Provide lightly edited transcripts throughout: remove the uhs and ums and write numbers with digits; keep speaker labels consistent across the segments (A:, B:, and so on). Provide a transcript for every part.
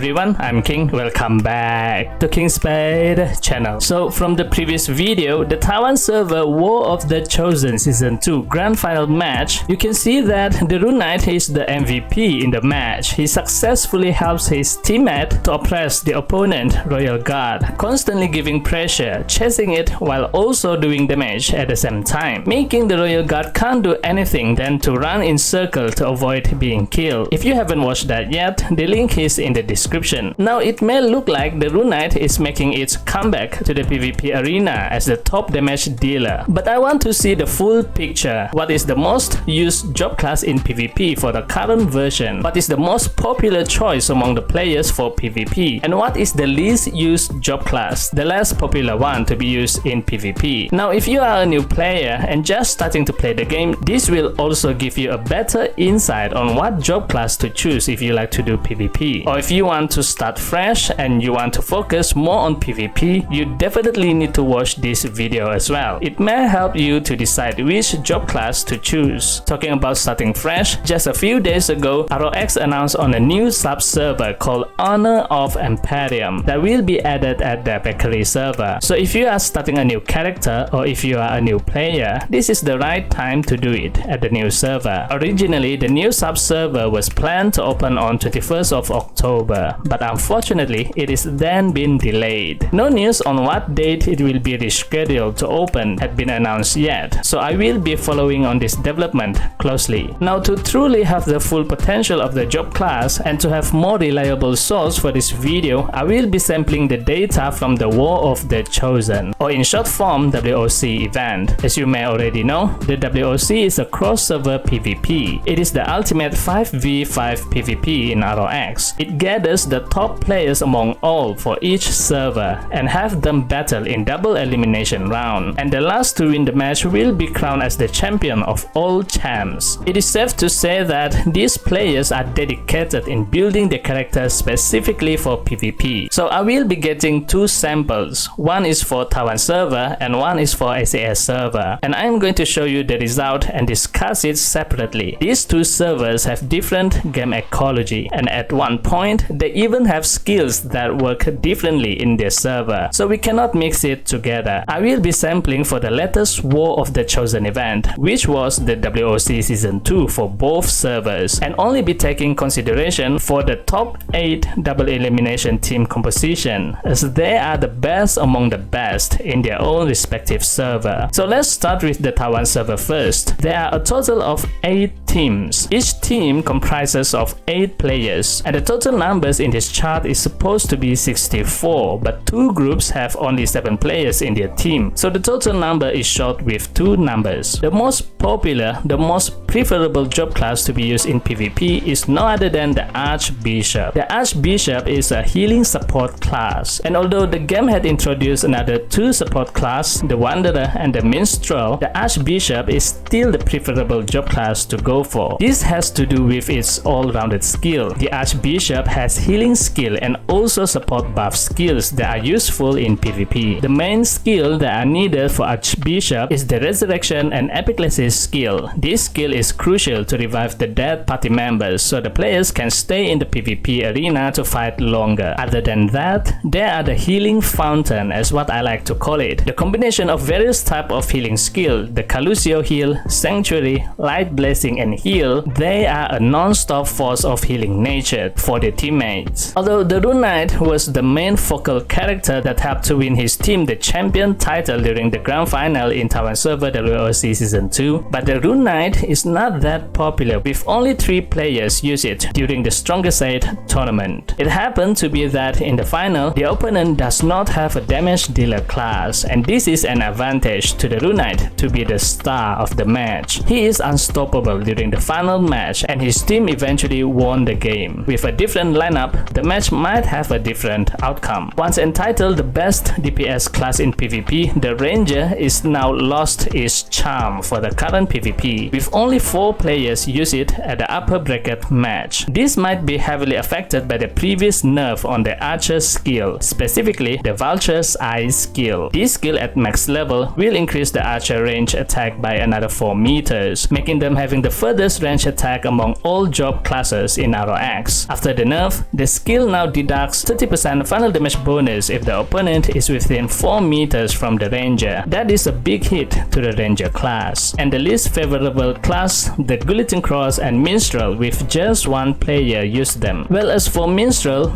A: everyone, I'm King. Welcome back to KingSpade channel. So from the previous video, the Taiwan server War of the Chosen Season 2 Grand Final match, you can see that the Rune Knight is the MVP in the match. He successfully helps his teammate to oppress the opponent Royal Guard, constantly giving pressure, chasing it while also doing damage at the same time, making the Royal Guard can't do anything than to run in circle to avoid being killed. If you haven't watched that yet, the link is in the description. Now it may look like the Rune Knight is making its comeback to the PvP arena as the top damage dealer, but I want to see the full picture. What is the most used job class in PvP for the current version? What is the most popular choice among the players for PvP? And what is the least used job class, the less popular one to be used in PvP? Now if you are a new player and just starting to play the game, this will also give you a better insight on what job class to choose if you like to do PvP. Or if you want to start fresh and you want to focus more on PvP, you definitely need to watch this video as well. It may help you to decide which job class to choose. Talking about starting fresh, just a few days ago, ROX announced on a new sub-server called Honor of Imperium that will be added at the bakery server. So if you are starting a new character or if you are a new player, this is the right time to do it at the new server. Originally, the new sub-server was planned to open on 21st of October, but unfortunately, it is then been delayed. No news on what date it will be rescheduled to open had been announced yet, so I will be following on this development closely. Now, to truly have the full potential of the job class and to have more reliable source for this video, I will be sampling the data from the War of the Chosen, or in short form, WOC event. As you may already know, the WOC is a cross-server PvP. It is the ultimate 5v5 PvP in ROX. It gathers the top players among all for each server and have them battle in double elimination round, and the last to win the match will be crowned as the champion of all champs. It is safe to say that these players are dedicated in building the characters specifically for PvP. So I will be getting two samples. One is for Taiwan server and one is for SAS server, and I am going to show you the result and discuss it separately. These two servers have different game ecology, and at one point they even have skills that work differently in their server, so we cannot mix it together. I will be sampling for the latest War of the Chosen event, which was the WOC Season 2 for both servers, and only be taking consideration for the top 8 double elimination team composition, as they are the best among the best in their own respective server. So let's start with the Taiwan server first. There are a total of 8 teams. Each team comprises of 8 players, and the total numbers in this chart is supposed to be 64, but 2 groups have only 7 players in their team, so the total number is short with 2 numbers. The most popular, the most preferable job class to be used in PvP is no other than the Archbishop. The Archbishop is a healing support class, and although the game had introduced another 2 support class, the Wanderer and the Minstrel, the Archbishop is still the preferable job class to go for. This has to do with its all-rounded skill. The Archbishop has healing skill and also support buff skills that are useful in PvP. The main skill that are needed for Archbishop is the Resurrection and Epiclesis skill. This skill is crucial to revive the dead party members so the players can stay in the PvP arena to fight longer. Other than that, there are the Healing Fountain, as what I like to call it. The combination of various types of healing skill, the Calusio Heal, Sanctuary, Light Blessing, and Heal, they are a non-stop force of healing nature for their teammates. Although the Rune Knight was the main focal character that helped to win his team the champion title during the grand final in Taiwan server WOC Season 2, but the Rune Knight is not that popular, with only 3 players use it during the Strongest 8 tournament. It happened to be that in the final, the opponent does not have a damage dealer class, and this is an advantage to the Rune Knight to be the star of the match. He is unstoppable during the final match, and his team eventually won the game. With a different lineup, the match might have a different outcome. Once entitled the best DPS class in PvP, the Ranger is now lost its charm for the current PvP, with only 4 players use it at the upper bracket match. This might be heavily affected by the previous nerf on the archer's skill, specifically the Vulture's Eye skill. This skill at max level will increase the archer range attack by another 4 meters, making them having the furthest range attack among all job classes in ROX. After the nerf, the skill now deducts 30% final damage bonus if the opponent is within 4 meters from the ranger. That is a big hit to the ranger class. And the least favorable class, the Guillotine Cross and Minstrel, with just 1 player use them. Well, as for Minstrel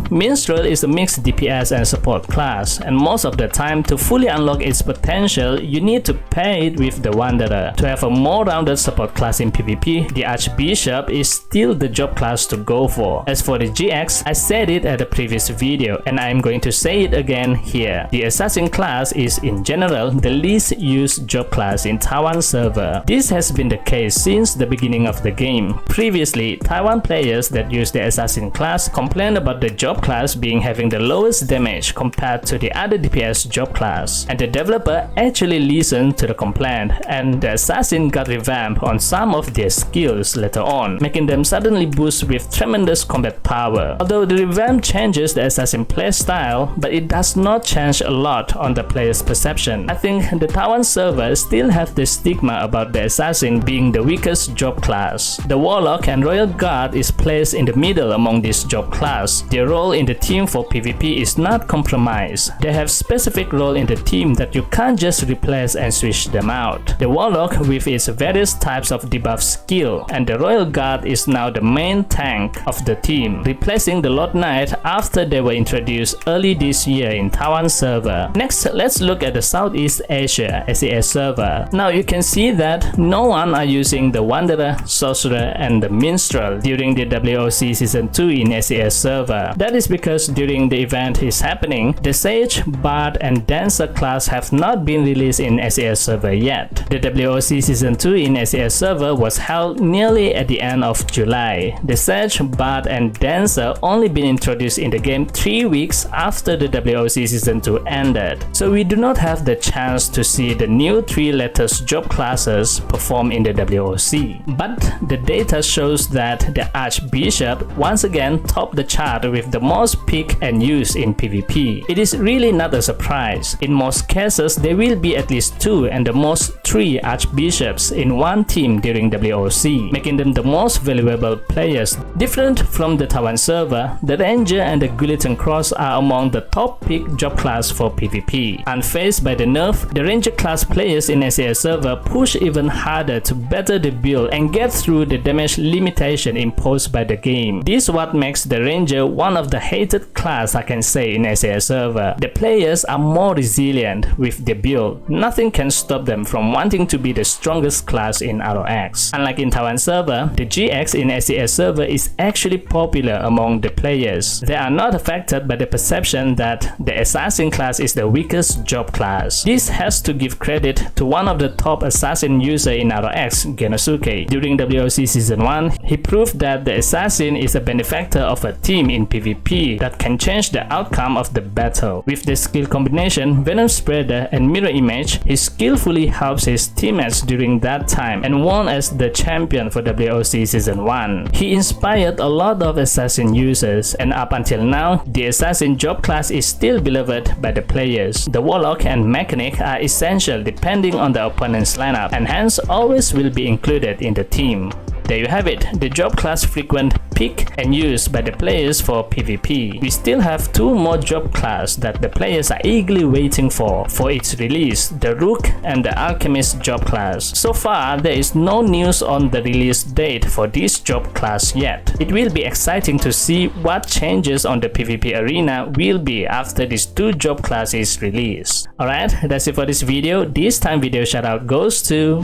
A: is a mixed DPS and support class, and most of the time to fully unlock its potential, you need to pair it with the Wanderer. To have a more rounded support class in PvP, the Archbishop is still the job class to go for. As for the GX, I said it at a previous video, and I am going to say it again here. The Assassin class is in general the least used job class in Taiwan server. This has been the case since the beginning of the game. Previously, Taiwan players that use the Assassin class complained about the job class being having the lowest damage compared to the other DPS job class, and the developer actually listened to the complaint, and the Assassin got revamped on some of their skills later on, making them suddenly boost with tremendous combat power. Although the revamp changes the Assassin playstyle, but it does not change a lot on the player's perception. I think the Taiwan server still have the stigma about the Assassin being the weakest job class. The Warlock and Royal Guard is placed in the middle among this job class. Their role in the team for PvP is not compromised. They have specific role in the team that you can't just replace and switch them out. The Warlock with its various types of debuff skill, and the Royal Guard is now the main tank of the team, replacing the Lord Knight after they were introduced early this year in Taiwan server. Next, let's look at the Southeast Asia SES server. Now you can see that no one are using the Wanderer, Sorcerer, and the Minstrel during the WOC Season 2 in SES server. That is because during the event is happening, the Sage, Bard, and Dancer class have not been released in SES server yet. The WOC Season 2 in SES server was held nearly at the end of July. The Sage, Bard, and Dancer only been introduced in the game 3 weeks after the WOC Season 2 ended, so we do not have the chance to see the new 3 latest job classes perform in the WOC. But the data shows that the Archbishop once again topped the chart with the most pick and use in PvP. It is really not a surprise. In most cases, there will be at least 2 and the most 3 Archbishops in one team during WOC, making them the most valuable players. Different from the Taiwan server, the Ranger and the Guillotine Cross are among the top pick job class for PvP. Unfazed by the nerf, the Ranger class players in SES server push even harder to better the build and get through the damage limitation imposed by the game. This is what makes the Ranger one of the hated class, I can say, in SES server. The players are more resilient with the build. Nothing can stop them from wanting to be the strongest class in ROX. Unlike in Taiwan server, the GX in SES server is actually popular among the players. They are not affected by the perception that the Assassin class is the weakest job class. This has to give credit to one of the top Assassin user in ROX, Genosuke. During WOC Season 1, he proved that the Assassin is a benefactor of a team in PvP that can change the outcome of the battle. With the skill combination Venom Spreader and Mirror Image, he skillfully helps his teammates during that time and won as the champion for WOC Season 1. He inspired a lot of Assassin users, and up until now, the Assassin job class is still beloved by the players. The Warlock and Mechanic are essential depending on the opponent's lineup, and hence always will be included in the team. There you have it, the job class frequent pick and used by the players for PvP. We still have 2 more job class that the players are eagerly waiting for its release, the Rook and the Alchemist job class. So far, there is no news on the release date for this job class yet. It will be exciting to see what changes on the PvP arena will be after these 2 job classes released. Alright, that's it for this video. This time video shoutout goes to...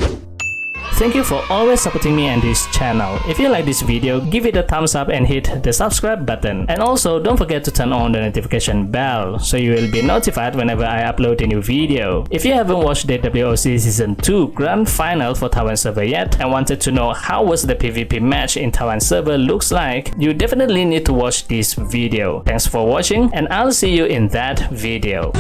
A: Thank you for always supporting me and this channel. If you like this video, give it a thumbs up and hit the subscribe button. And also don't forget to turn on the notification bell so you will be notified whenever I upload a new video. If you haven't watched the WOC Season 2 Grand Final for Taiwan server yet and wanted to know how was the PvP match in Taiwan server looks like, you definitely need to watch this video. Thanks for watching and I'll see you in that video.